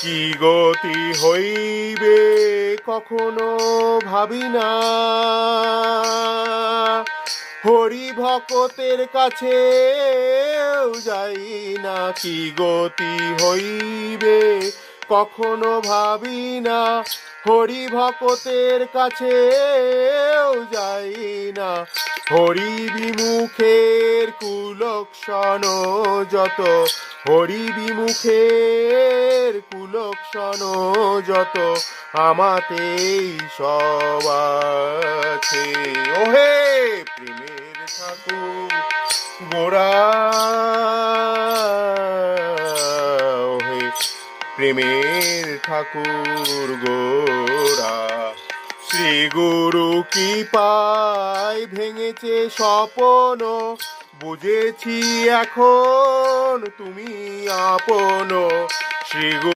কি গতি হইবে কখনো ভাবি না, হরি ভকতের কাছে যাই না। কি গতি হইবে কখনো ভাবি না, হরি ভকতের কাছে যাই না। হরি বিমুখের কুলক্ষণ যত, হরি বিমুখের কুলক্ষণ যত, আমাতেই সব আছে। ওহে প্রেমের ঠাকুর গোরা, ওহে প্রেমের ঠাকুর গোরা। শ্রী গুরু কৃপায় ভেঙেছে স্বপ্ন, বুঝেছি এখন তুমি আপন। শ্রী